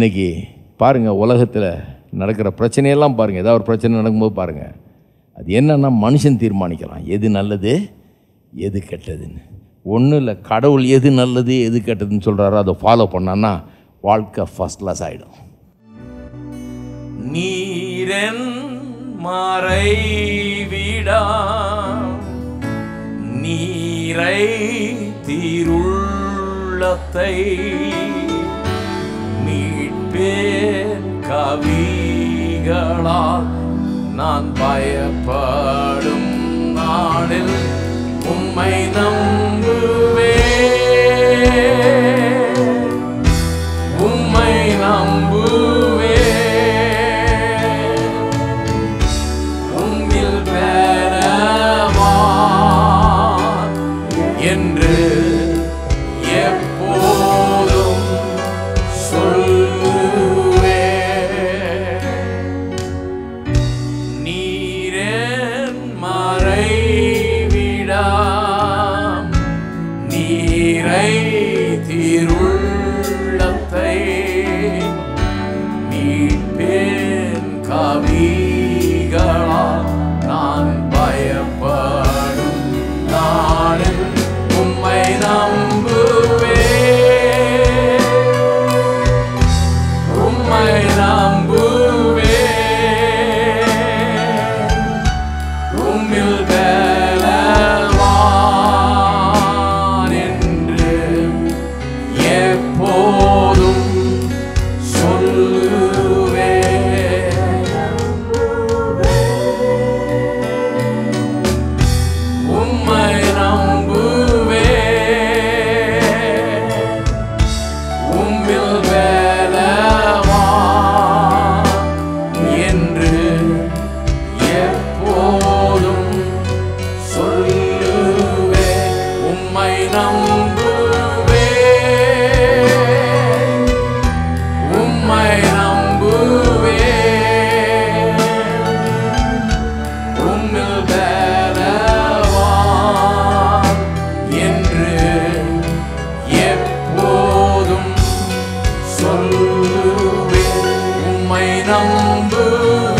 இன்றைக்கி பாருங்கள், உலகத்தில் நடக்கிற பிரச்சனையெல்லாம் பாருங்கள். ஏதாவது ஒரு பிரச்சனை நடக்கும்போது பாருங்கள், அது என்னன்னா மனுஷன் தீர்மானிக்கலாம் எது நல்லது எது கெட்டதுன்னு. ஒன்றும் இல்லை, கடவுள் எது நல்லது எது கெட்டதுன்னு சொல்கிறாரோ அதை ஃபாலோ பண்ணான்னா வாழ்க்கை ஃபர்ஸ்ட் கிளாஸ் ஆகிடும். நீரன் மறைவிடா நீரை தீருள்ளத்தை மீட்பேன் கவிகளால் நான் பயப்படும் நாளில் உம்மை நம்புவேன், உம்மை நம்புவேன். உம்மில் பெறவான் என்று எப்போதும் சொல்லுவேன். நீரன் மறைவிடாம் நீரை தீருள்ளத்தை மீட்பேன் கவிகளால் நான் பயப்படும் நாளில் உம்மை நம்புவேன், உம்மை நம்புவேன். உம்மில் பலவான் என்று எப்போதும் சொல்லுவேன். உம்மை நம்புவேன், உம்மில் பலவான் என்று எப்போதும் சொல்லுவேன். உம்மை நம்புவேன், உம்மை நம்புவேன். உம்மில் பலவான் என்று எப்போதும் சொல்லுவேன். உம்மை நம்புவேன்,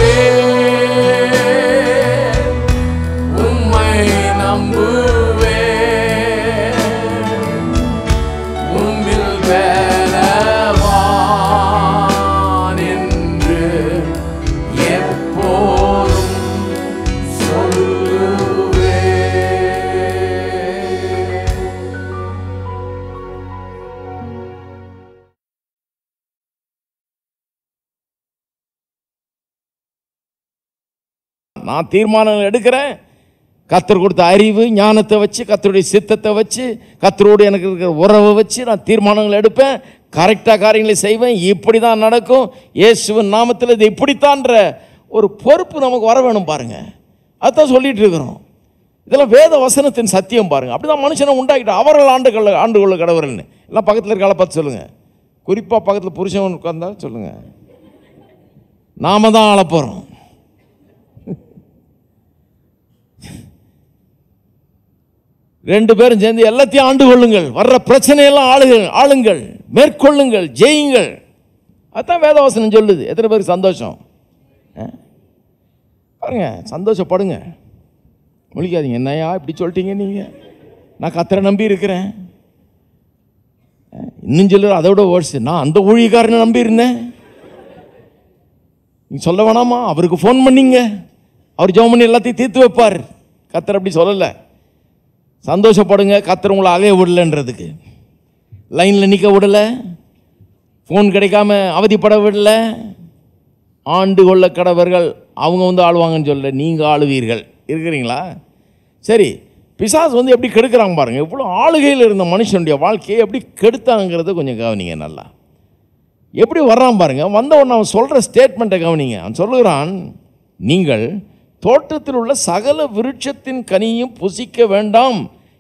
உம்மை நம்புவேன். உம்மில் பலவான் என்று எப்போதும் சொல்லுவேன். நான் தீர்மானங்கள் எடுக்கிறேன். கர்த்தர் கொடுத்த அறிவு ஞானத்தை வச்சு, கர்த்தருடைய சித்தத்தை வச்சு, கர்த்தரோடு எனக்கு இருக்கிற உறவை வச்சு நான் தீர்மானங்கள் எடுப்பேன். கரெக்டாக காரியங்களை செய்வேன். இப்படி தான் நடக்கும், இயேசுவின் நாமத்தில் இது இப்படித்தான்ற ஒரு பொறுப்பு நமக்கு வர வேணும். பாருங்கள், அதுதான் சொல்லிட்டு இருக்கிறோம். இதெல்லாம் வேத வசனத்தின் சத்தியம். பாருங்கள், அப்படி தான் மனுஷனை உண்டாக்கிட்டோம். அவர்கள் ஆண்டு கொள்ள கடவுள்னு எல்லாம் பக்கத்தில் இருக்க ஆளை பார்த்து சொல்லுங்கள். குறிப்பாக பக்கத்தில் புருஷன் உட்கார்ந்தா சொல்லுங்கள், நாம தான் ஆள போகிறோம். ரெண்டு பேரும் சேர்ந்து எல்லாத்தையும் ஆண்டு கொள்ளுங்கள், வர்ற பிரச்சனையெல்லாம் ஆளுங்கள், மேற்கொள்ளுங்கள், ஜெயிங்கள். அதுதான் வேதவசனம் சொல்லுது. எத்தனை பேருக்கு சந்தோஷம்? பாருங்க, சந்தோஷப்படுங்க, முழிக்காதீங்க. என்னையா இப்படி சொல்லிட்டீங்க நீங்கள்? நான் கர்த்தரை நம்பி இருக்கிறேன். இன்னும் சொல்லுற அதோட வேர்ட்ஸ், நான் அந்த ஊழியக்காரனை நம்பி இருந்தேன். நீ சொல்ல வேணாமா? அவருக்கு ஃபோன் பண்ணிங்க, அவர் ஜெபம் பண்ணி எல்லாத்தையும் தீர்த்து வைப்பார். கர்த்தர் அப்படி சொல்லலை. சந்தோஷப்படுங்க, கர்த்தர் உங்களை அலைய விடலைன்றதுக்கு. லைனில் நிற்க விடலை, ஃபோன் கிடைக்காம அவதிப்பட விடலை. ஆண்டு கொள்ள கடவர்கள் அவங்க ஆளுவாங்கன்னு சொல்ல, நீங்கள் ஆளுவீர்கள். இருக்கிறீங்களா? சரி, பிசாசு எப்படி கெடுக்கிறாங்க பாருங்கள். எவ்வளோ ஆளுகையில் இருந்த மனுஷனுடைய வாழ்க்கையை எப்படி கெடுத்தாங்கிறத கொஞ்சம் கவனிங்க. நல்லா எப்படி வர்றான் பாருங்கள். வந்த உடனே அவன் சொல்கிற ஸ்டேட்மெண்ட்டை கவனிங்க. அவன் சொல்லுகிறான், நீங்கள் தோட்டத்தில் உள்ள சகல விருட்சத்தின் கனியும் புசிக்க வேண்டாம்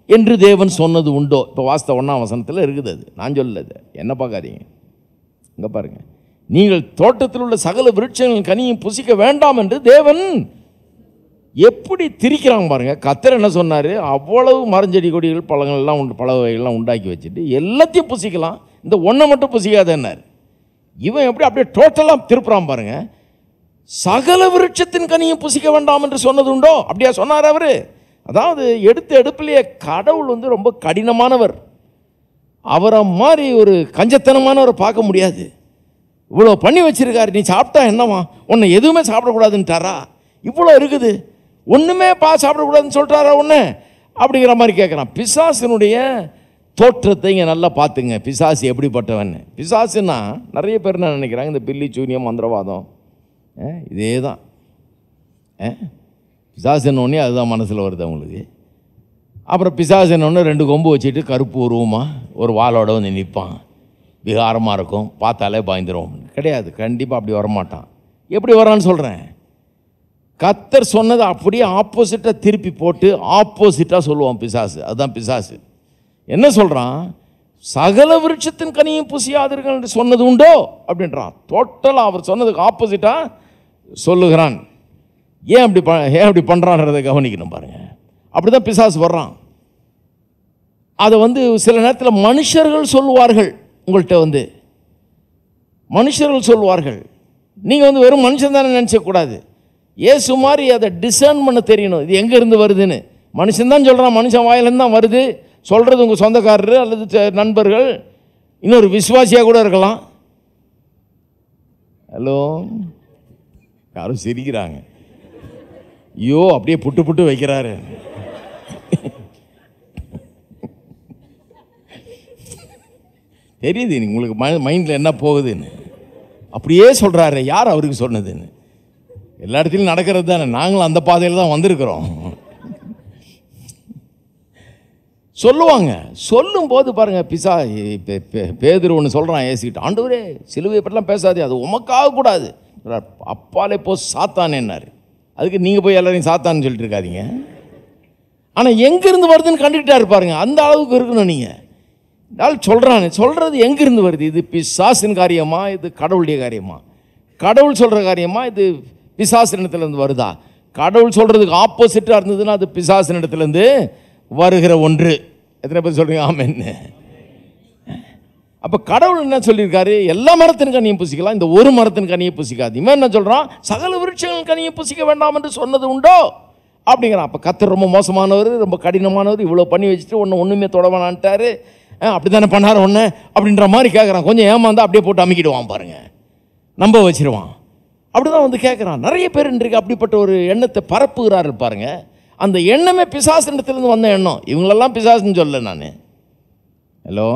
என்று தேவன் சொன்னது உண்டோ? இப்போ வாஸ்தவ 1ஆம் வசனத்தில் இருக்குது. அது நான் சொல்லது, என்ன பார்க்காதீங்க. இங்கே பாருங்கள், நீங்கள் தோட்டத்தில் உள்ள சகல விருட்சங்களின் கனியும் புசிக்க வேண்டாம் என்று தேவன் எப்படி திரிக்கிறாங்க பாருங்கள். கர்த்தர் என்ன சொன்னார்? அவ்வளவு மரஞ்செடி கொடிகள் பழங்கள்லாம் பல வகைகள்லாம் உண்டாக்கி வச்சுட்டு எல்லாத்தையும் புசிக்கலாம், இந்த ஒன்றை மட்டும் புசிக்காதன்னார். இவன் எப்படி அப்படியே டோட்டலாக திருப்புறான் பாருங்க. சகல விருட்சத்தின் கனியும் புசிக்க வேண்டாம் என்று சொன்னது உண்டோ? அப்படியா சொன்னார் அவர்? அதாவது எடுத்த எடுப்பிலேயே கடவுள் வந்து ரொம்ப கடினமானவர். அவரை மாதிரி ஒரு கஞ்சத்தனமானவரை பார்க்க முடியாது. இவ்வளோ பண்ணி வச்சிருக்காரு, நீ சாப்பிட்டா என்னவா, உன்னை எதுவுமே சாப்பிடக்கூடாதுன்ட்டாரா? இவ்வளோ இருக்குது, ஒன்றுமே சாப்பிடக்கூடாதுன்னு சொல்லிட்டாரா ஒன்று அப்படிங்கிற மாதிரி கேட்குறான். பிசாசினுடைய தோற்றத்தை இங்கே நல்லா பார்த்துங்க. பிசாசு எப்படிப்பட்டவன்? பிசாசுன்னா நிறைய பேர் என்ன நினைக்கிறாங்க, இந்த பில்லி சூனியம் மந்திரவாதம் இதே தான். பிசாசுன்னொன்னே அதுதான் மனசில் வருது அவங்களுக்கு. அப்புறம் பிசாசுன்னொன்னே 2 கொம்பு வச்சுட்டு கருப்பு உருவமாக ஒரு வாளோட வந்து நிற்பான். விகாரமாக இருக்கும், பார்த்தாலே பயந்துரும். கிடையாது, கண்டிப்பாக அப்படி வரமாட்டான். எப்படி வரான்னு சொல்கிறேன். கர்த்தர் சொன்னதை அப்படியே ஆப்போசிட்டாக திருப்பி போட்டு ஆப்போசிட்டாக சொல்லுவான் பிசாசு. அதுதான் பிசாசு. என்ன சொல்கிறான்? சகல விருட்சத்தின் கனியும் புசியாதீர்கள் என்று சொன்னது உண்டோ அப்படின்றான். டோட்டலாக அவர் சொன்னதுக்கு ஆப்போசிட்டாக சொல்லுகிறான். ஏன் அப்படி பண்ணுறான்றதை கவனிக்கணும் பாருங்கள். அப்படி தான் பிசாசு வர்றான். அதை வந்து சில நேரத்தில் மனுஷர்கள் சொல்லுவார்கள். உங்கள்கிட்ட மனுஷர்கள் சொல்லுவார்கள். நீங்கள் வெறும் மனுஷன் தானே நினச்சக்கூடாது. இயேசு மாதிரி அதை டிசர்ன் பண்ண தெரியணும், இது எங்கேருந்து வருதுன்னு. மனுஷன் தான் சொல்கிறான், மனுஷன் வாயிலேருந்து தான் வருது. சொல்கிறது உங்கள் சொந்தக்காரர் அல்லது நண்பர்கள், இன்னொரு விசுவாசியாக கூட இருக்கலாம். ஹலோ, யாரும் சிரிக்கிறாங்க. ஐயோ அப்படியே புட்டு புட்டு வைக்கிறாரு. தெரியுது உங்களுக்கு மைண்டில் என்ன போகுதுன்னு. அப்படியே சொல்கிறாரு. யார் அவருக்கு சொன்னதுன்னு? எல்லா இடத்துலையும் நடக்கிறது தானே. நாங்களும் அந்த பாதையில் தான் வந்திருக்கிறோம். சொல்லுவாங்க. சொல்லும்போது பாருங்கள், பேதுரு ஒன்று சொல்கிறான் ஏசிக்கிட்டு, ஆண்டவரே சிலுவையை பற்றிலாம் பேசாதே, அது உமக்காக கூடாது. அப்பாலே போ சாத்தானேன்னாரு. அதுக்கு நீங்கள் போய் எல்லாரையும் சாத்தான்னு சொல்லிட்டு இருக்காதீங்க. ஆனால் எங்கேருந்து வருதுன்னு கண்டுக்கிட்டா இருப்பாருங்க. அந்த அளவுக்கு இருக்கணும் நீங்கள். சொல்கிறானே, சொல்கிறது எங்கேருந்து வருது? இது பிசாசின் காரியமா, இது கடவுளுடைய காரியமா? கடவுள் சொல்கிற காரியமா, இது பிசாசினிடத்துலேருந்து வருதா? கடவுள் சொல்கிறதுக்கு ஆப்போசிட்டாக இருந்ததுன்னா அது பிசாசினிடத்துலேருந்து வருகிற ஒன்று. எத்தனை பேர் சொல்கிறீங்க ஆமென்னு? அப்போ கடவுள் என்ன சொல்லியிருக்காரு? எல்லா மரத்தின் கனியும் புசிக்கலாம், இந்த ஒரு மரத்தின் கனியை புசிக்காது. இவன் என்ன சொல்கிறான்? சகல விருட்சங்கள் கனியை புசிக்க வேண்டாம் என்று சொன்னது உண்டோ அப்படிங்கிறான். அப்போ கர்த்தர் ரொம்ப மோசமானவர், ரொம்ப கடினமானவர், இவ்வளோ பண்ணி வச்சுட்டு ஒன்றுமே தொடவானான்ட்டாரு. அப்படி தானே பண்ணார் ஒன்று அப்படின்ற மாதிரி கேட்குறான். கொஞ்சம் ஏமாந்தா அப்படியே போட்டு அமுக்கிடுவான் பாருங்கள், நம்ப வச்சிருவான். அப்படி தான் கேட்குறான். நிறைய பேர் இன்றைக்கு அப்படிப்பட்ட ஒரு எண்ணத்தை பரப்புகிறாரு பாருங்க. அந்த எண்ணமே பிசாசினிடத்துலேருந்து வந்த எண்ணம். இவங்களெல்லாம் பிசாசுன்னு சொல்ல நான். ஹலோ,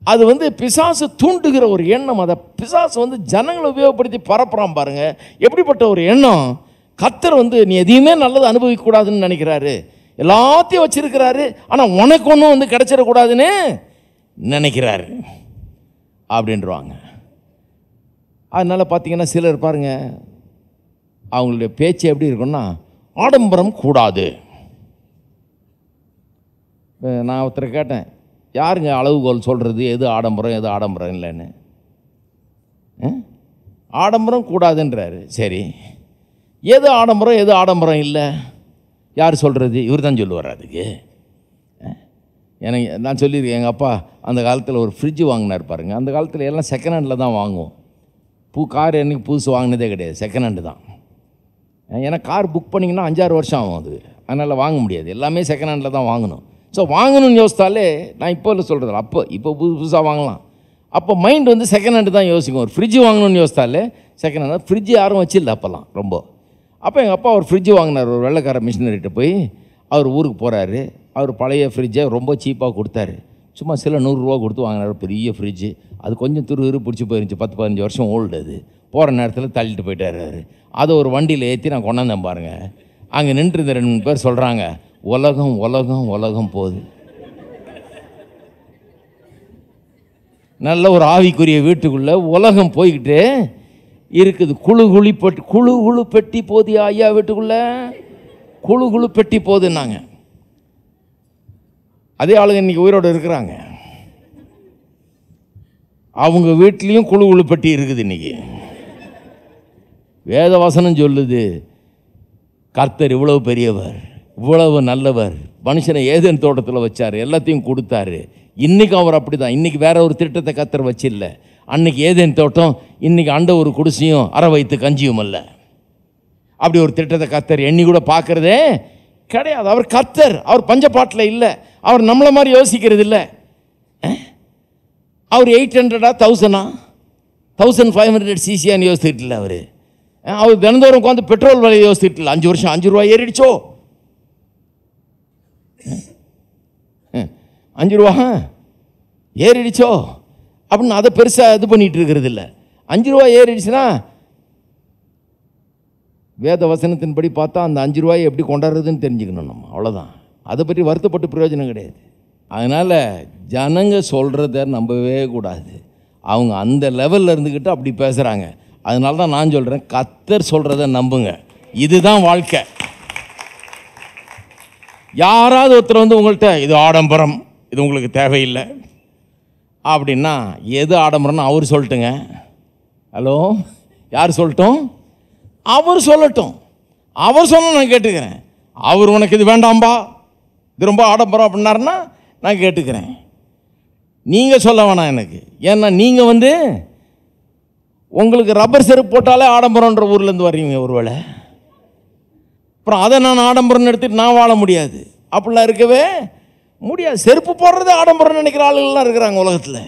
அது பிசாசு தூண்டுகிற ஒரு எண்ணம். அதை பிசாசு ஜனங்களை உபயோகப்படுத்தி பரப்புறான் பாருங்க. எப்படிப்பட்ட ஒரு எண்ணம்! கர்த்தர் நீ எதையுமே நல்லது அனுபவிக்கக்கூடாதுன்னு நினைக்கிறாரு. எல்லாத்தையும் வச்சிருக்கிறாரு, ஆனால் உனக்கு ஒன்றும் கிடைச்சிடக்கூடாதுன்னு நினைக்கிறாரு அப்படின்றவாங்க. அதனால் பார்த்தீங்கன்னா சிலர் பாருங்க, அவங்களுடைய பேச்சு எப்படி இருக்குன்னா, ஆடம்பரம் கூடாது. நான் ஒருத்தரை கேட்டேன், யாருங்க அளவுகோல் சொல்கிறது எது ஆடம்பரம் எது ஆடம்பரம் இல்லைன்னு? ஆடம்பரம் கூடாதுன்றாரு. சரி, எது ஆடம்பரம் எது ஆடம்பரம் இல்லை யார் சொல்கிறது? இவர் தான் சொல்லுவார். அதுக்கு எனக்கு நான் சொல்லியிருக்கேன், எங்கள் அப்பா அந்த காலத்தில் ஒரு ஃப்ரிட்ஜு வாங்கினார் பாருங்க. அந்த காலத்தில் எல்லாம் செகண்ட் ஹேண்டில் தான் வாங்குவோம். கார் என்றைக்கு புதுசு வாங்கினதே கிடையாது, செகண்ட் ஹேண்டு தான். ஏன்னா கார் புக் பண்ணிங்கன்னா 5-6 வருஷம் ஆகும் அது, அதனால் வாங்க முடியாது. எல்லாமே செகண்ட் ஹேண்டில் தான் வாங்கணும். ஸோ வாங்கணும்னு யோசித்தாலே, நான் இப்போ இல்லை சொல்கிறது, இப்போ புதுசாக வாங்கலாம். அப்போ மைண்ட் செகண்ட் ஹேண்டு தான் யோசிக்கும். ஒரு ஃப்ரிட்ஜு வாங்கணும்னு யோசித்தாலே செகண்ட் ஹேண்ட். ஃப்ரிட்ஜு யாரும் வச்சில்லை அப்போல்லாம் ரொம்ப. அப்போ எங்கள் அப்பா ஒரு ஃப்ரிட்ஜு வாங்கினார். ஒரு வெள்ளைக்கார மிஷினரிட்ட போய் அவர் ஊருக்கு போகிறாரு. அவர் பழைய ஃப்ரிட்ஜை ரொம்ப சீப்பாக கொடுத்தாரு. சும்மா சில 100 ரூபா கொடுத்து வாங்கினார் பெரிய ஃப்ரிட்ஜு. அது கொஞ்சம் துரு பிடிச்சி போயிருந்துச்சு, 10-15 வருஷம் ஓல்டு. அது போகிற நேரத்தில் தள்ளிட்டு போயிட்டார் அவர். அதை ஒரு வண்டியில் ஏற்றி நான் கொண்டாந்தேன் பாருங்கள். அங்கே நின்றுருந்த 2-3 பேர் சொல்கிறாங்க, உலகம் உலகம் உலகம் போகுது. நல்ல ஒரு ஆவிக்குரிய வீட்டுக்குள்ளே உலகம் போய்கிட்டு இருக்குது. குழு பெட்டி போகுது ஐயா வீட்டுக்குள்ளே, குழு பெட்டி போகுதுன்னாங்க. அதே ஆளுங்க இன்றைக்கி உயிரோடு இருக்கிறாங்க. அவங்க வீட்லேயும் குழு பெட்டி இருக்குது. இன்றைக்கி வேதவசனம் சொல்லுது, கர்த்தர் இவ்வளவு பெரியவர், இவ்வளவு நல்லவர், மனுஷனை ஏதேன் தோட்டத்தில் வச்சார், எல்லாத்தையும் கொடுத்தாரு. இன்றைக்கும் அவர் அப்படி தான். இன்றைக்கி வேற ஒரு திட்டத்தை கர்த்தர் வச்சில்லை. அன்னைக்கு ஏதேன் தோட்டம், இன்னைக்கு அண்ட ஒரு குடிசையும் அரை வயிற்று கஞ்சியும் அல்ல. அப்படி ஒரு திட்டத்தை கர்த்தர் எண்ணி கூட பார்க்கறதே கிடையாது. அவர் கர்த்தர், அவர் பஞ்சப்பாட்டில் இல்லை, அவர் நம்மளை மாதிரி யோசிக்கிறது இல்லை. அவர் 800 1000 1500 சிசியான்னு யோசிச்சுட்டு இல்லை. அவர் தினந்தோறும் உட்காந்து பெட்ரோல் விலையை யோசிச்சுட்டு இல்லை. 5 வருஷம் 5 ரூபா ஏறிடுச்சோ, 5 ரூபா ஏறிடுச்சோ அப்படின்னு அதை பெருசாக இது பண்ணிட்டு இருக்கிறது இல்லை. 5 ரூபா ஏறிடுச்சுன்னா வேத வசனத்தின்படி பார்த்தா அந்த 5 ரூபாயை எப்படி கொண்டாடுறதுன்னு தெரிஞ்சுக்கணும் நம்ம, அவ்வளோதான். அதை பற்றி வருத்தப்பட்டு பிரயோஜனம் கிடையாது. அதனால் ஜனங்க சொல்கிறத நம்பவே கூடாது. அவங்க அந்த லெவலில் இருந்துக்கிட்டு அப்படி பேசுகிறாங்க. அதனால தான் நான் சொல்கிறேன், கர்த்தர் சொல்கிறத நம்புங்க. இதுதான் வாழ்க்கை. யாராவது ஒருத்தர் வந்து உங்கள்கிட்ட இது ஆடம்பரம், இது உங்களுக்கு தேவையில்லை அப்படின்னா, எது ஆடம்பரம்னு அவர் சொல்லட்டுங்க. ஹலோ, யார் சொல்லட்டும்? அவர் சொல்லட்டும். அவர் சொன்ன நான் கேட்டுக்கிறேன். அவர் உனக்கு இது வேண்டாம்பா, இது ரொம்ப ஆடம்பரம் அப்படின்னாருன்னா நான் கேட்டுக்கிறேன். நீங்கள் சொல்ல வேணாம் எனக்கு. ஏன்னா நீங்கள் வந்து உங்களுக்கு ரப்பர் செருப்பு போட்டாலே ஆடம்பரம்ன்ற ஊர்லேருந்து வர்றீங்க ஒருவேளை. அப்புறம் அதை நான் ஆடம்பரம்னு எடுத்துகிட்டு நான் வாழ முடியாது. அப்படிலாம் இருக்கவே முடியாது. செருப்பு போடுறது ஆடம்பரம் நினைக்கிற ஆளுகள்லாம் இருக்கிறாங்க உலகத்தில்.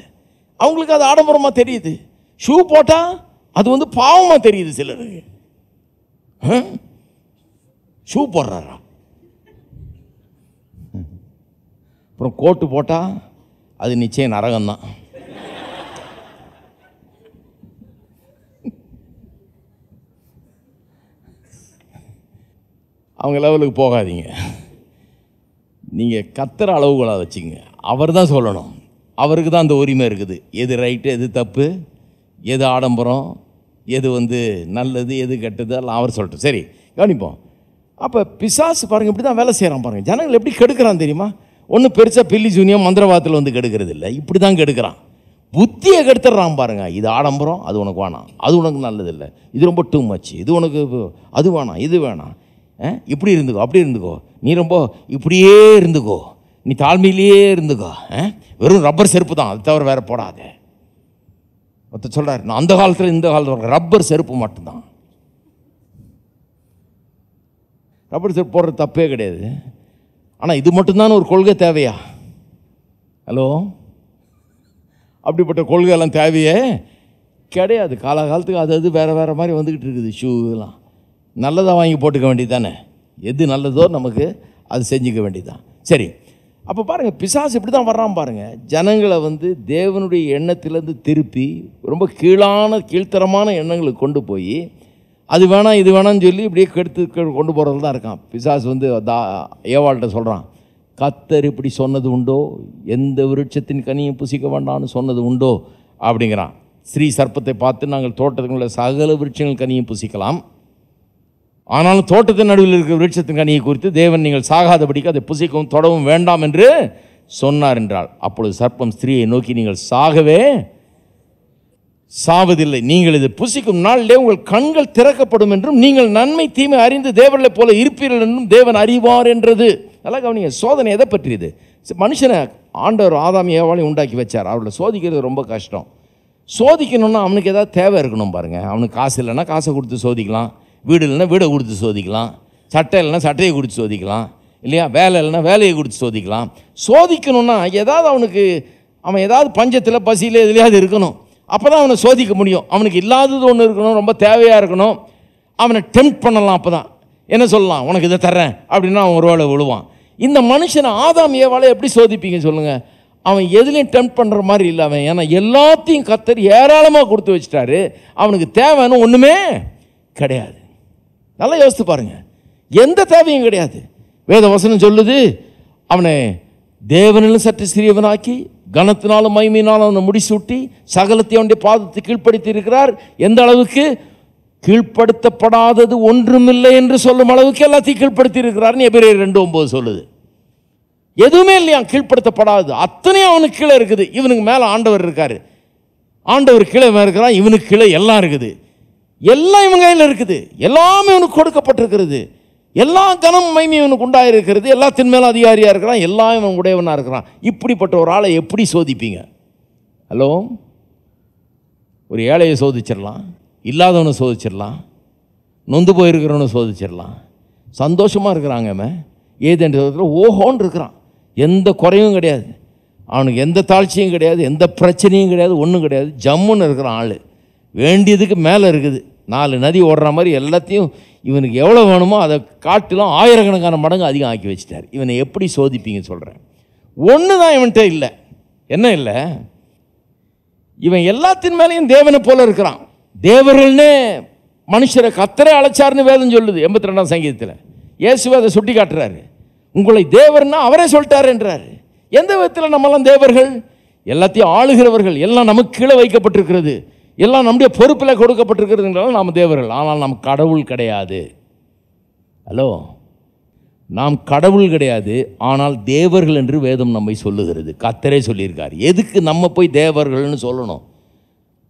அவங்களுக்கு அது ஆடம்பரமாக தெரியுது. ஷூ போட்டால் அது வந்து பாவமாக தெரியுது சிலருக்கு. ஷூ போடுறாரா, அப்புறம் கோட்டு போட்டால் அது நிச்சயம் நரகம்தான். அவங்க லெவலுக்கு போகாதீங்க. நீங்கள் கர்த்தர் அளவுகளாக வச்சுங்க. அவர் தான் சொல்லணும். அவருக்கு தான் அந்த உரிமை இருக்குது. எது ரைட்டு, எது தப்பு, எது ஆடம்பரம், எது வந்து நல்லது, எது கெட்டது, எல்லாம் அவர் சொல்லட்டும். சரி, கவனிப்போம். அப்போ பிசாசு பாருங்கள் இப்படி தான் வேலை செய்கிறான் பாருங்கள். ஜனங்கள் எப்படி கெடுக்கிறான் தெரியுமா? ஒன்றும் பெருசாக பில்லி சூனியம் மந்திரவாதத்தில் வந்து கெடுக்கிறது இல்லை. இப்படி தான் கெடுக்கிறான். புத்தியை கெடுத்துட்றான் பாருங்கள். இது ஆடம்பரம், அது உனக்கு வேணாம், அது உனக்கு நல்லதில்லை, இது ரொம்ப டூ மச், இது உனக்கு அது வேணாம், இது வேணாம், இப்படி இருந்துக்கோ, அப்படி இருந்துக்கோ, நீ ரொம்ப இப்படியே இருந்துக்கோ, நீ தாழ்மையிலேயே இருந்துக்கோ, வெறும் ரப்பர் செருப்பு தான், அது தவிர வேறு போடாத. ஒருத்தர் சொல்கிறார், நான் அந்த காலத்தில் இந்த காலத்தில் ரப்பர் செருப்பு மட்டும்தான். ரப்பர் செருப்பு போடுறது தப்பே கிடையாது. ஆனால் இது மட்டும்தான் ஒரு கொள்கை தேவையா? ஹலோ, அப்படிப்பட்ட கொள்கையெல்லாம் தேவையே கிடையாது. காலகாலத்துக்கு அது வேறு வேறு மாதிரி வந்துக்கிட்டு இருக்குது. ஷூலாம் நல்லதாக வாங்கி போட்டுக்க வேண்டியது தானே. எது நல்லதோ நமக்கு அது செஞ்சுக்க வேண்டியதுதான். சரி, அப்போ பாருங்கள், பிசாசு இப்படி தான் வர்றான் பாருங்கள். ஜனங்களை வந்து தேவனுடைய எண்ணத்திலேருந்து திருப்பி ரொம்ப கீழ்த்தரமான எண்ணங்களுக்கு கொண்டு போய் அது வேணாம் இது வேணாம்னு சொல்லி இப்படியே கெடுத்து கொண்டு போகிறது தான் இருக்கான். பிசாசு வந்து ஏவாள்கிட்ட சொல்கிறான், கர்த்தர் இப்படி சொன்னது உண்டோ, எந்த விருட்சத்தின் கனியும் புசிக்க வேண்டாம்னு சொன்னது உண்டோ அப்படிங்கிறான். ஸ்ரீ சர்ப்பத்தை பார்த்து, நாங்கள் தோட்டத்துக்குள்ள சகல விருட்சங்கள் கனியும் புசிக்கலாம், ஆனாலும் தோட்டத்தின் நடுவில் இருக்கிற விருட்சத்தின் கனியை குறித்து தேவன் நீங்கள் சாகாதபடிக்கு அதை புசிக்கவும் தொடவும் வேண்டாம் என்று சொன்னார் என்றாள். அப்பொழுது சர்ப்பம் ஸ்திரீயை நோக்கி, நீங்கள் சாகவே சாவதில்லை, நீங்கள் இது புசிக்கும் நாளிலே உங்கள் கண்கள் திறக்கப்படும் என்றும் நீங்கள் நன்மை தீமை அறிந்து தேவர்களை போல இருப்பீர்கள் என்றும் தேவன் அறிவார் என்றது. நல்லா கவனிங்க, சோதனை எதை பற்றியது? மனுஷனை ஆண்டவர் ஆதாம் ஏவாளையும் உண்டாக்கி வச்சார். அவளை சோதிக்கிறது ரொம்ப கஷ்டம். சோதிக்கணும்னா அவனுக்கு ஏதாவது தேவை இருக்கணும் பாருங்கள். அவனுக்கு காசு இல்லைன்னா காசை கொடுத்து சோதிக்கலாம், வீடு இல்லைன்னா வீடை கொடுத்து சோதிக்கலாம், சட்டை இல்லைன்னா சட்டையை கொடுத்து சோதிக்கலாம், இல்லையா, வேலை இல்லைன்னா வேலையை கொடுத்து சோதிக்கலாம். சோதிக்கணும்னா ஏதாவது அவன் ஏதாவது பஞ்சத்தில் பசியில் எதுலையாவது இருக்கணும். அப்போ தான் அவனை சோதிக்க முடியும். அவனுக்கு இல்லாதது ஒன்று இருக்கணும், ரொம்ப தேவையாக இருக்கணும். அவனை டெம்ப்ட் பண்ணலாம். அப்போ தான் என்ன சொல்லலாம், உனக்கு இதை தர்றேன் அப்படின்னா அவன் ஒரு வேளை விழுவான். இந்த மனுஷனை ஆதாம் ஏவாளை எப்படி சோதிப்பீங்க சொல்லுங்கள்? அவன் எதுலேயும் டெம்ப்ட் பண்ணுற மாதிரி இல்லை அவன். ஏன்னா எல்லாத்தையும் கர்த்தர் ஏராளமாக கொடுத்து வச்சிட்டாரு. அவனுக்கு தேவைன்னு ஒன்றுமே கிடையாது. நல்லா யோசித்து பாருங்கள், எந்த தேவையும் கிடையாது. வேத வசனம் சொல்லுது, அவனை தேவனிலும் சற்று சிறியவனாக்கி கனத்தினாலும் மகிமையினாலும் அவனை முடிசூட்டி சகலத்தை அவனுடைய பாதத்தை கீழ்ப்படுத்தி இருக்கிறார். எந்த அளவுக்கு? கீழ்ப்படுத்தப்படாதது ஒன்றுமில்லை என்று சொல்லும் அளவுக்கு எல்லாத்தையும் கீழ்ப்படுத்தி இருக்கிறார்னு எபிரேயர் 2:9 சொல்லுது. எதுவுமே இல்லையா கீழ்ப்படுத்தப்படாது, அத்தனையும் அவனுக்கு கீழே இருக்குது. இவனுக்கு மேலே ஆண்டவர் இருக்காரு, ஆண்டவர் கீழே இருக்கிறான், இவனுக்கு கீழே எல்லாம் இருக்குது. எல்லாம் இவன் கையில் இருக்குது, எல்லாமே இவனுக்கு கொடுக்கப்பட்டிருக்கிறது. எல்லா கனம் மகிமையும் இவனுக்கு உண்டாயிருக்கிறது. எல்லாத்தின் மேலும் அதிகாரியாக இருக்கிறான், எல்லாம் இவன் உடையவனாக இருக்கிறான். இப்படிப்பட்ட ஒரு ஆளை எப்படி சோதிப்பீங்க? ஹலோ, ஒரு ஏழையை சோதிச்சிடலாம், இல்லாதவனை சோதிச்சிடலாம், நொந்து போயிருக்கிறவனை சோதிச்சிடலாம். சந்தோஷமாக இருக்கிறாங்க. அவன் ஏதேன்ற ஓஹோன்னு இருக்கிறான், எந்த குறையும் கிடையாது, அவனுக்கு எந்த தாழ்ச்சியும் கிடையாது, எந்த பிரச்சனையும் கிடையாது, ஒன்றும் கிடையாது. ஜம்முன்னு இருக்கிறான் ஆள். வேண்டியதுக்கு மேலே இருக்குது. 4 நதி ஓடுற மாதிரி எல்லாத்தையும் இவனுக்கு எவ்வளோ வேணுமோ அதை காட்டிலும் ஆயிரக்கணக்கான மடங்கு அதிகம் ஆக்கி வச்சிட்டார். இவனை எப்படி சோதிப்பீங்க சொல்கிறேன். ஒன்று தான் இவன்கிட்ட இல்லை. என்ன இல்லை? இவன் எல்லாத்தின் மேலேயும் தேவனை போல இருக்கிறான். தேவர்கள்னே மனுஷரை கர்த்தரே அழைச்சார்னு வேதம் சொல்லுது 82ஆம் சங்கீதத்தில். இயேசுவை அதை சுட்டி காட்டுறாரு. உங்களை தேவர்னா அவரே சொல்லிட்டாருன்றாரு. எந்த விதத்தில் நம்மெல்லாம் தேவர்கள்? எல்லாத்தையும் ஆளுகிறவர்கள், எல்லாம் நமக்கு கீழே வைக்கப்பட்டிருக்கிறது, எல்லாம் நம்முடைய பொறுப்பில் கொடுக்கப்பட்டிருக்கிறதுனால நாம் தேவர்கள். ஆனால் நாம் கடவுள் கிடையாது. ஹலோ, நாம் கடவுள் கிடையாது, ஆனால் தேவர்கள் என்று வேதம் நம்மை சொல்லுகிறது. கர்த்தரே சொல்லியிருக்கார். எதுக்கு நம்ம போய் தேவர்கள்னு சொல்லணும்?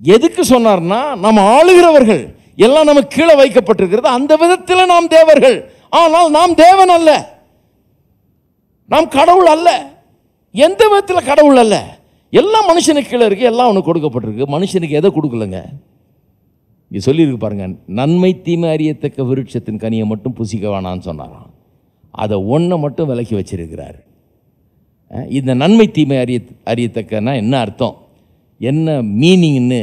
எதுக்கு சொன்னார்னா, நம்ம ஆளுகிறவர்கள், எல்லாம் நமக்கு கீழே வைக்கப்பட்டிருக்கிறது, அந்த விதத்தில் நாம் தேவர்கள். ஆனால் நாம் தேவன் அல்ல, நாம் கடவுள் அல்ல. எந்த விதத்தில் கடவுள் அல்ல? எல்லாம் மனுஷனுக்கு கீழே இருக்குது, எல்லாம் அவனுக்கு கொடுக்கப்பட்டிருக்கு. மனுஷனுக்கு எதை கொடுக்கலங்க? இங்கே சொல்லியிருக்கு பாருங்க, நன்மை தீமை அறியத்தக்க விருட்சத்தின் கனியை மட்டும் புசிக்க வேணான்னு சொன்னாராம். அதை ஒன்றை மட்டும் விலக்கி வச்சிருக்கிறார். இந்த நன்மை தீமை அறியத்தக்கன்னா என்ன அர்த்தம், என்ன மீனிங்னு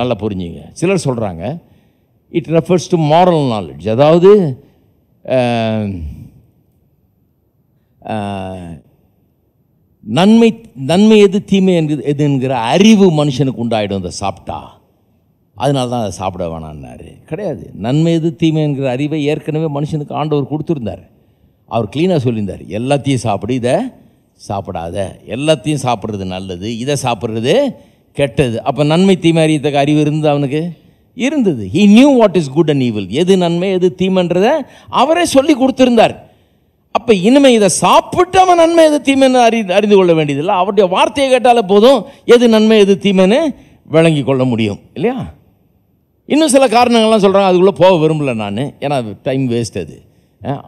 நல்லா புரிஞ்சுங்க. சிலர் சொல்கிறாங்க it refers to moral knowledge. அதாவது நன்மை எது தீமை எதுங்கிற அறிவு மனுஷனுக்கு உண்டாயிடும் அதை சாப்பிட்டா. அதனால தான் அதை சாப்பிட வேணான்னாரு. கிடையாது. நன்மை எது தீமை என்கிற அறிவை ஏற்கனவே மனுஷனுக்கு ஆண்டவர் கொடுத்துருந்தார். அவர் க்ளீனாக சொல்லியிருந்தார், எல்லாத்தையும் சாப்பிடு, இதை சாப்பிடாத, எல்லாத்தையும் சாப்பிட்றது நல்லது, இதை சாப்பிட்றது கெட்டது. அப்போ நன்மை தீமை அறியத்தக்க அறிவு இருந்தது அவனுக்கு இருந்தது. He new what is good and evil. எது நன்மை எது தீமைன்றதை அவரே சொல்லி கொடுத்துருந்தார். அப்போ இனிமேல் இதை சாப்பிட்டு அவன் நன்மை எது தீமைன்னு அறிந்து கொள்ள வேண்டியதில்லை. அவருடைய வார்த்தையை கேட்டாலே போதும் எது நன்மை எது தீமைன்னு விளங்கி கொள்ள முடியும் இல்லையா? இன்னும் சில காரணங்கள்லாம் சொல்கிறாங்க, அதுக்குள்ளே போக விரும்பலை நான், ஏன்னா டைம் வேஸ்ட். அது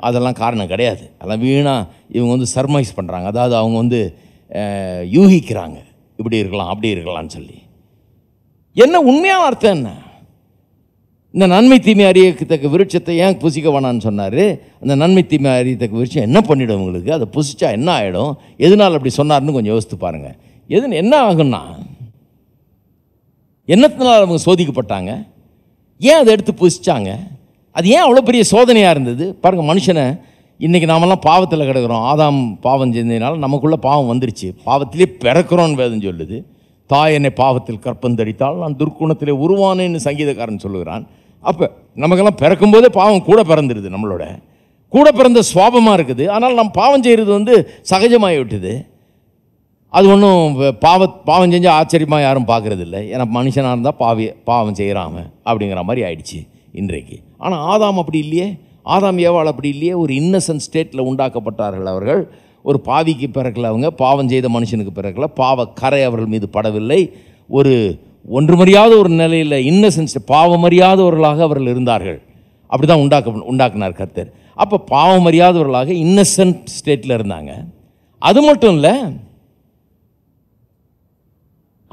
அதெல்லாம் காரணம் கிடையாது. அதெல்லாம் வீணாக இவங்க சர்மைஸ் பண்ணுறாங்க. அதாவது அவங்க யூகிக்கிறாங்க, இப்படி இருக்கலாம் அப்படி இருக்கலாம்னு சொல்லி. என்ன உண்மையான அர்த்தம் என்ன? இந்த நன்மை தீமை அறியத்தக்க விருட்சத்தை ஏன் புசிக்க வேணான்னு சொன்னார்? அந்த நன்மை தீமை அறியத்தக்க விருட்சம் என்ன பண்ணிவிடும் உங்களுக்கு? அதை புசிச்சா என்ன ஆகிடும்? எதனால் அப்படி சொன்னார்னு கொஞ்சம் யோசித்து பாருங்கள். என்ன ஆகும்னா, என்னத்தினால் அவங்க சோதிக்கப்பட்டாங்க? ஏன் அதை எடுத்து புசிச்சாங்க? அது ஏன் அவ்வளோ பெரிய சோதனையாக இருந்தது பாருங்கள். மனுஷனை இன்றைக்கி நாமெல்லாம் பாவத்தில் கிடக்கிறோம். ஆதாம் பாவம் செஞ்சதுனால நமக்குள்ளே பாவம் வந்துருச்சு. பாவத்திலே பிறக்கிறோன்னு வேதம் சொல்லுது. தாய் என்னை பாவத்தில் கற்பந்தரித்தால் நான் துர்க்குணத்திலே உருவானேன்னு சங்கீதக்காரன் சொல்லுகிறான். அப்போ நமக்கெல்லாம் பிறக்கும்போதே பாவம் கூட பிறந்துருது, நம்மளோட கூட பிறந்த சுவாபமாக இருக்குது. ஆனால் நம்ம பாவம் செய்கிறது சகஜமாகி விட்டுது. அது ஒன்றும் பாவம் செஞ்சால் ஆச்சரியமாக யாரும் பார்க்குறது இல்லை. ஏன்னா மனுஷனாக இருந்தால் பாவம் செய்கிறாம அப்படிங்கிற மாதிரி ஆயிடுச்சு இன்றைக்கு. ஆனால் ஆதாம் அப்படி இல்லையே. ஆதாம் ஏவாள் அப்படி இல்லையே. ஒரு இன்னசென்ட் ஸ்டேட்டில் உண்டாக்கப்பட்டார்கள் அவர்கள். ஒரு பாவிக்கு பிறக்கல, அவங்க பாவம் செய்த மனுஷனுக்கு பிறக்கல, பாவ கரை அவர்கள் மீது படவில்லை. ஒரு ஒன்றுமறியாத ஒரு நிலையில் இன்னசென்ஸ் பாவமறியாதவர்களாக அவர்கள் இருந்தார்கள். அப்படி தான் உண்டாக்குனார் கர்த்தர். அப்போ பாவமறியாதவர்களாக இன்னசென்ட் ஸ்டேட்டில் இருந்தாங்க. அது மட்டும் இல்லை,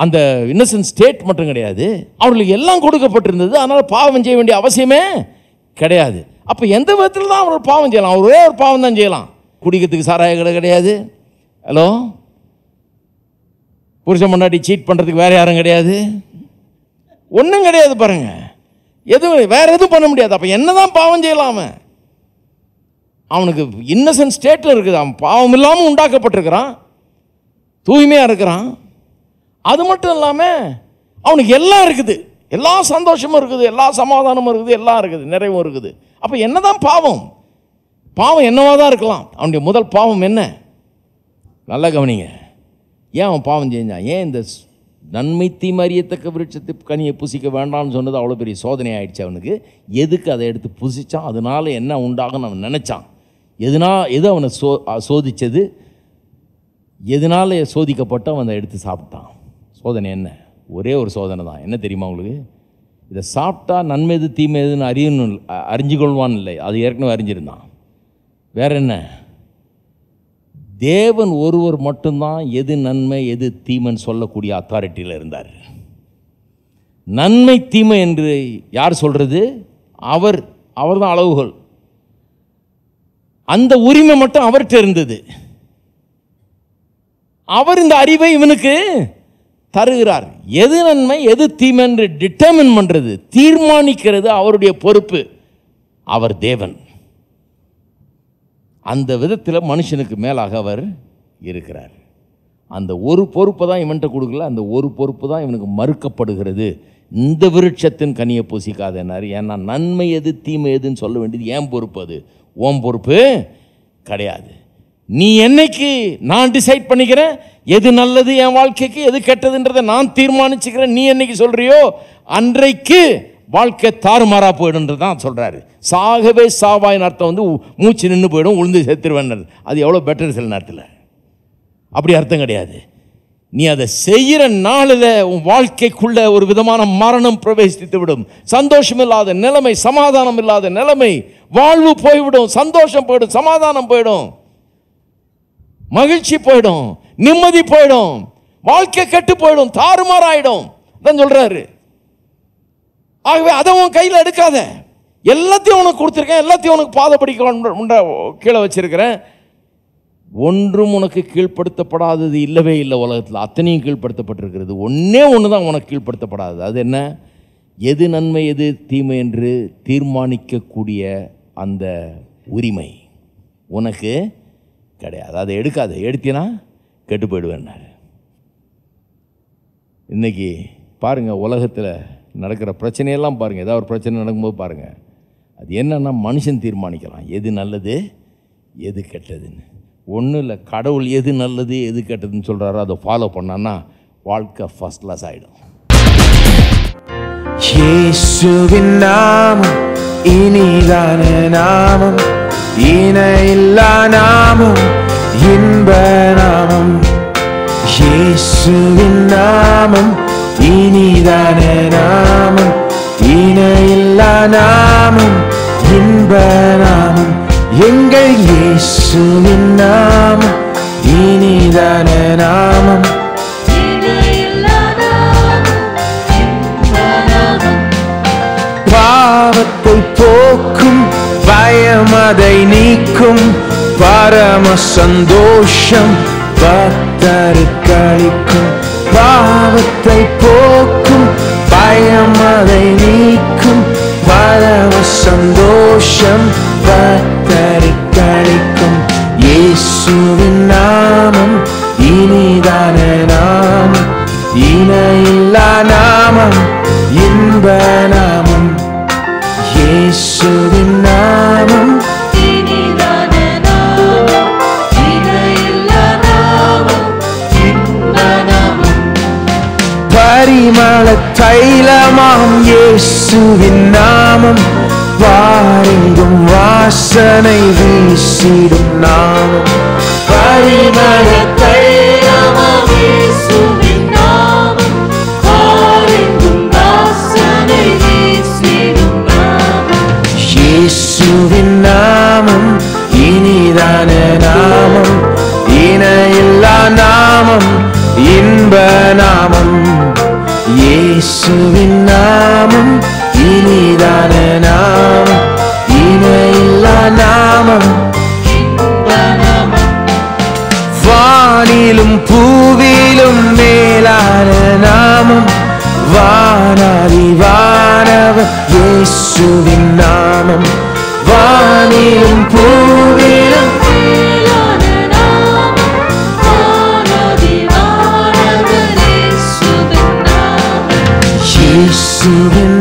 அந்த இன்னசென்ட் ஸ்டேட் மட்டும் கிடையாது, அவர்களுக்கு எல்லாம் கொடுக்கப்பட்டிருந்தது. அதனால் பாவம் செய்ய வேண்டிய அவசியமே கிடையாது. அப்போ எந்த விதத்தில் தான் அவர்கள் பாவம் செய்யலாம்? ஒரே ஒரு பாவம் தான் செய்யலாம். குடிக்கிறதுக்கு சாராய கடை கிடையாது. ஹலோ, புருஷன் முன்னாடி சீட் பண்ணுறதுக்கு வேறு யாரும் கிடையாது, ஒன்றும் கிடையாது. பாருங்க, எதுவும் வேறு எதுவும் பண்ண முடியாது. அப்போ என்ன தான் பாவம் செய்யலாம்? அவனுக்கு இன்னசென்ட் ஸ்டேட்டில் இருக்குது. அவன் பாவம் இல்லாமல் உண்டாக்கப்பட்டிருக்கிறான், தூய்மையாக இருக்கிறான். அது மட்டும் இல்லாமல் அவனுக்கு எல்லாம் இருக்குது, எல்லா சந்தோஷமும் இருக்குது, எல்லா சமாதானமும் இருக்குது, எல்லாம் இருக்குது, நிறைவும் இருக்குது. அப்போ என்ன தான் பாவம்? பாவம் என்னவா தான் இருக்கலாம். அவனுடைய முதல் பாவம் என்ன? நல்லா கவனிங்க. ஏன் அவன் பாவம் செஞ்சான்? ஏன் இந்த நன்மை தீமை அறியத்தக்க விருட்சத்தை கனியை புசிக்க வேண்டாம்னு சொன்னது அவ்வளோ பெரிய சோதனை ஆயிடுச்சு அவனுக்கு. எதுக்கு அதை எடுத்து புசித்தான்? அதனால் என்ன உண்டாகுன்னு அவன் நினச்சான். எது அவனை சோதித்தது? எதனால் சோதிக்கப்பட்டு அவன் அதை எடுத்து சாப்பிட்டான். சோதனை என்ன? ஒரே ஒரு சோதனை தான். என்ன தெரியுமா உங்களுக்கு? இதை சாப்பிட்டா நன்மை எது தீமை எதுன்னு அறிஞ்சுக்கொள்வான்னு இல்லை, அது ஏற்கனவே அறிஞ்சிருந்தான். வேற என்ன? தேவன் ஒருவர் மட்டும்தான் எது நன்மை எது தீமைன்னு சொல்லக்கூடிய அத்தாரிட்டியில் இருந்தார். நன்மை தீமை என்று யார் சொல்றது? அவர் தான் அளவுகோல். அந்த உரிமை மட்டும் அவர்கிட்ட இருந்தது. அவர் இந்த அறிவை இவனுக்கு தருகிறார். எது நன்மை எது தீமை என்று டிட்டர்மின் பண்றது, தீர்மானிக்கிறது அவருடைய பொறுப்பு. அவர் தேவன். அந்த விதத்தில் மனுஷனுக்கு மேலாக அவர் இருக்கிறார். அந்த ஒரு பொறுப்பை தான் இவன்கிட்ட கொடுக்கல, அந்த ஒரு பொறுப்பு தான் இவனுக்கு மறுக்கப்படுகிறது. இந்த விருட்சத்தின் கனியை பூசிக்காதனார். ஏன்னா நன்மை எது தீமை எதுன்னு சொல்ல வேண்டியது ஏன் பொறுப்பு? அது ஓம் பொறுப்பு கிடையாது. நீ என்னைக்கு நான் டிசைட் பண்ணிக்கிறேன் எது நல்லது என் வாழ்க்கைக்கு எது கெட்டதுன்றதை நான் தீர்மானிச்சுக்கிறேன், நீ என்னைக்கு சொல்றியோ அன்றைக்கு வாழ்க்கை தாறுமாறா போயிடுன்றது தான் சொல்றாரு. சாகவே சாவாயின் அர்த்தம் வந்து மூச்சு நின்று போயிடும், உளுந்து செத்துருவேன். அது எவ்வளோ பெட்டர் சில நேரத்தில். அப்படி அர்த்தம் கிடையாது. நீ அதை செய்கிற நாளில் உன் வாழ்க்கைக்குள்ள ஒரு விதமான மரணம் பிரவேசித்து விடும். சந்தோஷம் இல்லாத நிலைமை, சமாதானம் இல்லாத நிலைமை, வாழ்வு போய்விடும், சந்தோஷம் போயிடும், சமாதானம் போயிடும், மகிழ்ச்சி போயிடும், நிம்மதி போயிடும், வாழ்க்கை கெட்டு போயிடும், தாறுமாறாயிடும் தான் சொல்றாரு. ஆகவே அதை உன் கையில் எடுக்காத. எல்லாத்தையும் உனக்கு கொடுத்துருக்கேன், எல்லாத்தையும் உனக்கு பாதப்படிக்க கீழே வச்சிருக்கிறேன். ஒன்றும் உனக்கு கீழ்ப்படுத்தப்படாதது இல்லவே இல்லை. உலகத்தில் அத்தனையும் கீழ்ப்படுத்தப்பட்டிருக்கிறது. ஒன்றே ஒன்று தான் உனக்கு கீழ்ப்படுத்தப்படாதது. அது என்ன? எது நன்மை எது தீமை என்று தீர்மானிக்கக்கூடிய அந்த உரிமை உனக்கு கிடையாது. அதை எடுக்காது. எடுத்தினா கெட்டு போயிடுவேன்னாரு. இன்றைக்கி பாருங்கள், உலகத்தில் நடக்கிற பிரச்சனையெல்லாம் பாருங்கள். ஏதாவது ஒரு பிரச்சனை நடக்கும்போது பாருங்கள், அது என்னன்னா மனுஷன் தீர்மானிக்கலாம் எது நல்லது எது கெட்டதுன்னு. ஒன்றும் இல்லை, கடவுள் எது நல்லது எது கெட்டதுன்னு சொல்கிறாரோ அதை ஃபாலோ பண்ணான்னா வாழ்க்கை ஃபர்ஸ்ட் கிளாஸ் ஆகிடும். இயேசுவின் நாமம் இனிதான நாமம், இணையில்லா நாமம், இன்ப நாமம். இயேசுவின் நாமம் இனிதான நாமம், இணையில்லா நாமம், இன்ப நாமம். எங்கள் இயேசுவின் நாமம் இனிதான நாமம், பாவத்தை போக்கும், பயம் அதை நீக்கும், பரம சந்தோஷம் பக்தருக்களிக்கும். பாவத்தை போக்கும், பயம் அதை நீக்கும், பரம சந்தோஷம் பக்தருக்களிக்கும். இயேசுவின் நாமம் இனிதான நாமம், இணையில்லா நாமம், இன்ப நாமம். இயேசுவின் நாமம் இனிதான நாமம், இணையில்லா நாமம், இன்ப நாமம். பரிமள தைலமாம் இயேசுவின் நாமம், வாரெங்கும் வாசனை வீசிடும் நாமம். பரிமள தைலமாம் இயேசுவின் நாமம், வாரெங்கும் வாசனை வீசிடும் நாமம். இயேசுவின் நாமம் இனிதான நாமம், இணையில்லா நாமம், இன்ப நாமம். இயேசுவின் நாமம் இனிதான நாமம், இணையில்லா நாமம், இன்ப நாமம். வானிலும் பூவிலும் மேலான நாமம், வானாதி வானவர் இயேசுவின் நாமம். வானிலும் பூவிலும் மேலான நாமம், வானாதி வானவர் இயேசுவின் நாமம். இயேசுவின்